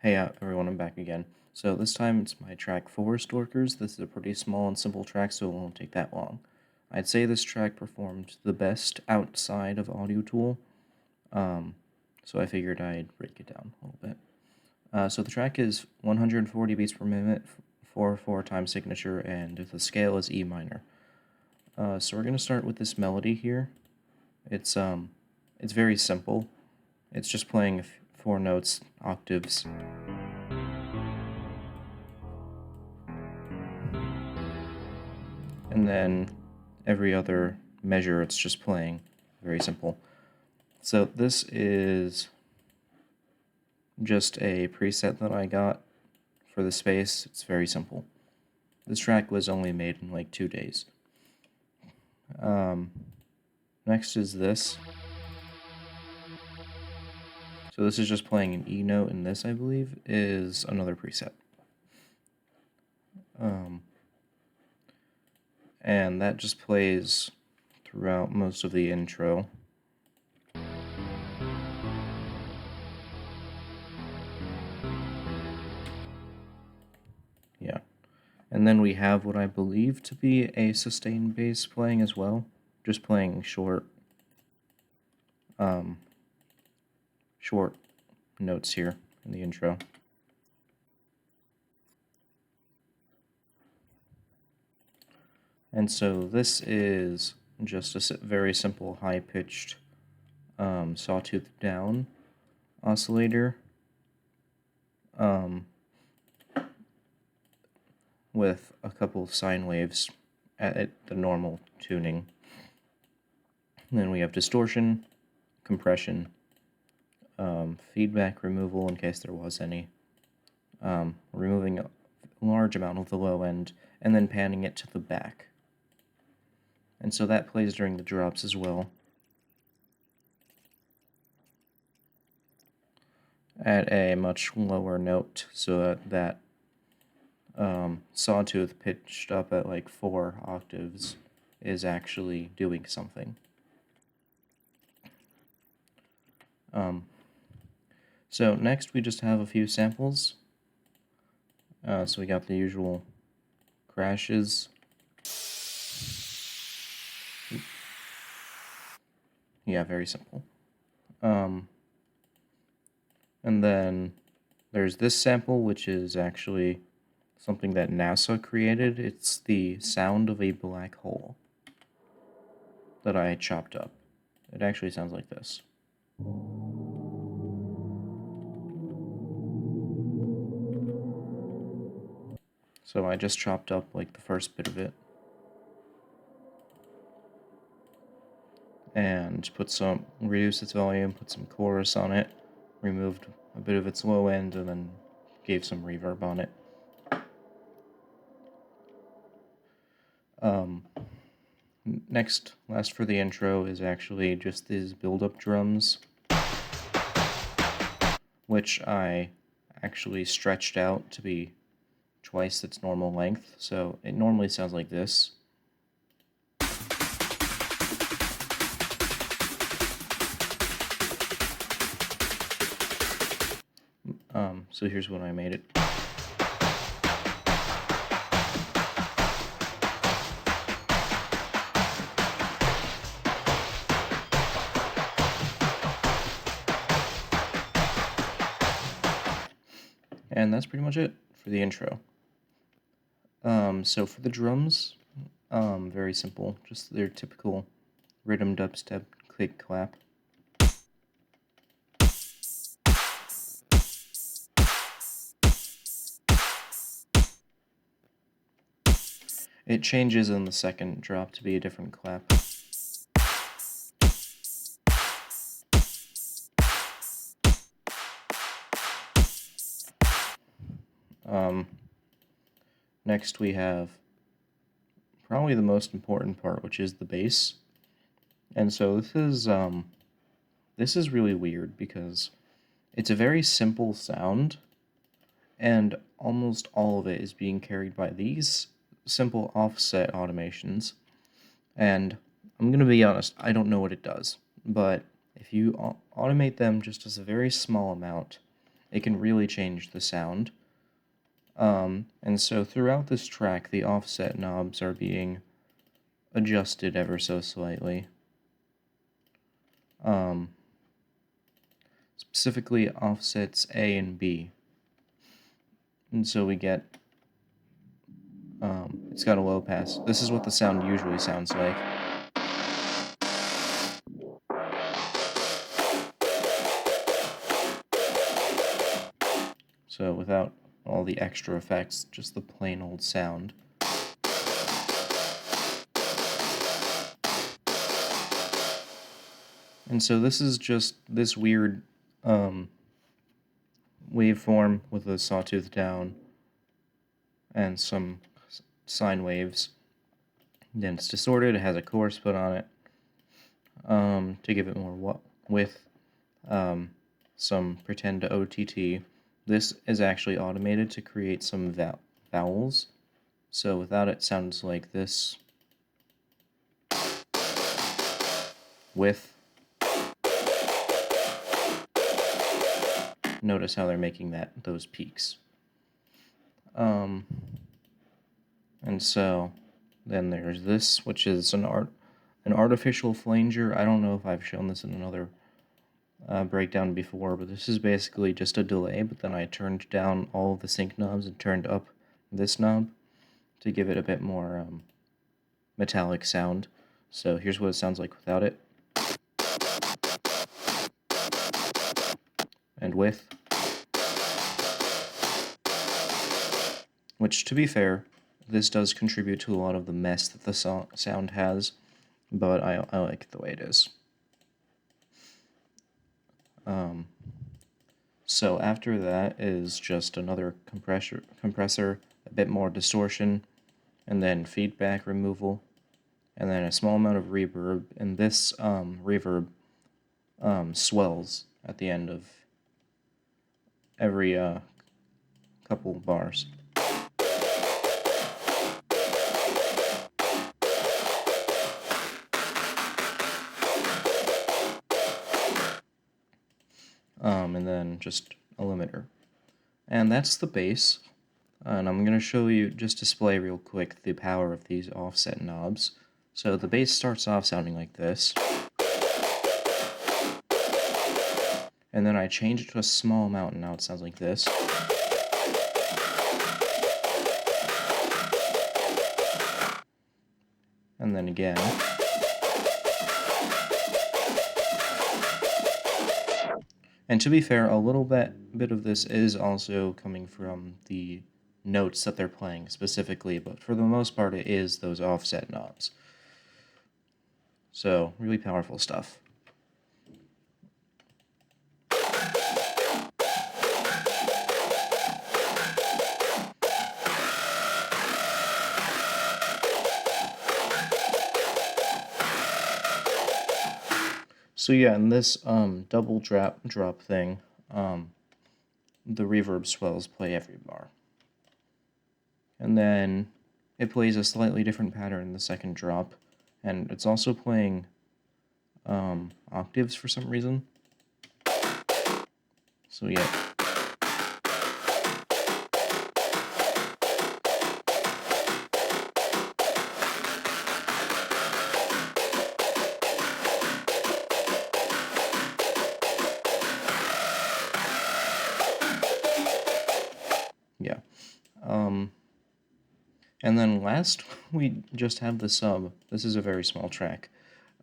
Hey everyone, I'm back again. So this time it's my track 4, Lurkers. This is a pretty small and simple track, so it won't take that long. I'd say this track performed the best outside of Audio Tool, so I figured I'd break it down a little bit. So the track is 140 beats per minute, 4/4 time signature, and the scale is E minor. So we're gonna start with this melody here. It's very simple. It's just playing 4 notes, octaves. And then every other measure it's just playing. Very simple. So this is just a preset that I got for the space. It's very simple. This track was only made in like 2 days. Next is this. So this is just playing an E note, and this, I believe, is another preset. And that just plays throughout most of the intro. Yeah. And then we have what I believe to be a sustained bass playing as well, just playing short notes here in the intro. And so this is just a very simple high-pitched sawtooth down oscillator with a couple of sine waves at the normal tuning. And then we have distortion, compression, feedback removal in case there was any, removing a large amount of the low end, and then panning it to the back. And so that plays during the drops as well. At a much lower note, so that sawtooth pitched up at like 4 octaves is actually doing something. So next we just have a few samples. So we got the usual crashes. Yeah, very simple. And then there's this sample, which is actually something that NASA created. It's the sound of a black hole that I chopped up. It actually sounds like this. So I just chopped up like the first bit of it and reduced its volume, put some chorus on it, removed a bit of its low end, and then gave some reverb on it. Last for the intro is actually just these build-up drums, which I actually stretched out to be twice its normal length, so it normally sounds like this. So here's when I made it. And that's pretty much it for the intro. So for the drums, very simple, just their typical rhythm dubstep click clap. It changes in the second drop to be a different clap. Next we have probably the most important part, which is the bass. And so this is really weird because it's a very simple sound, and almost all of it is being carried by these simple offset automations. And I'm going to be honest, I don't know what it does, but if you automate them just as a very small amount, it can really change the sound. And so throughout this track, the offset knobs are being adjusted ever so slightly. Specifically offsets A and B. And so we get, it's got a low pass. This is what the sound usually sounds like. So without all the extra effects, just the plain old sound. And so this is just this weird waveform with a sawtooth down and some sine waves. Then it's distorted, it has a chorus put on it to give it more width, some pretend OTT. This is actually automated to create some vowels, so without it sounds like this. With, notice how they're making those peaks. And so then there's this, which is an artificial flanger. I don't know if I've shown this in another breakdown before, but this is basically just a delay, but then I turned down all of the sync knobs and turned up this knob to give it a bit more metallic sound. So here's what it sounds like without it. And with. Which, to be fair, this does contribute to a lot of the mess that the sound has, but I like it the way it is. So after that is just another compressor, a bit more distortion, and then feedback removal, and then a small amount of reverb, and this reverb swells at the end of every couple bars. And then just a limiter. And that's the bass. And I'm going to show you, just display real quick, the power of these offset knobs. So the bass starts off sounding like this. And then I change it to a small amount, and now it sounds like this. And then again. And to be fair, a little bit of this is also coming from the notes that they're playing specifically, but for the most part it is those offset knobs. So, really powerful stuff. So yeah, in this double drop thing, the reverb swells play every bar. And then it plays a slightly different pattern in the second drop, and it's also playing octaves for some reason. So yeah. Yeah. And then last, we just have the sub. This is a very small track.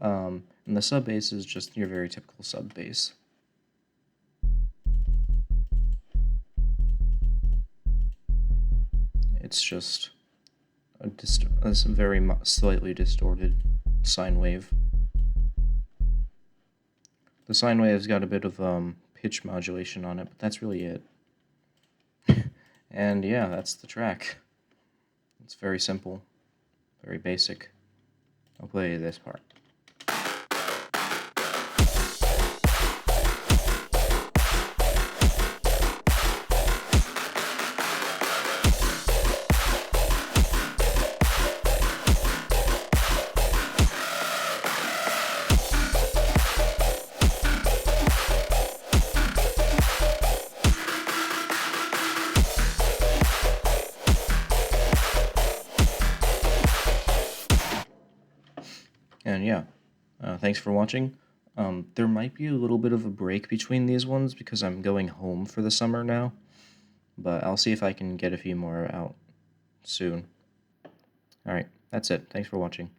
And the sub bass is just your very typical sub bass. It's just a very slightly distorted sine wave. The sine wave's got a bit of pitch modulation on it, but that's really it. And yeah, that's the track. It's very simple, very basic. I'll play this part. And yeah, thanks for watching. There might be a little bit of a break between these ones because I'm going home for the summer now, but I'll see if I can get a few more out soon. Alright, that's it. Thanks for watching.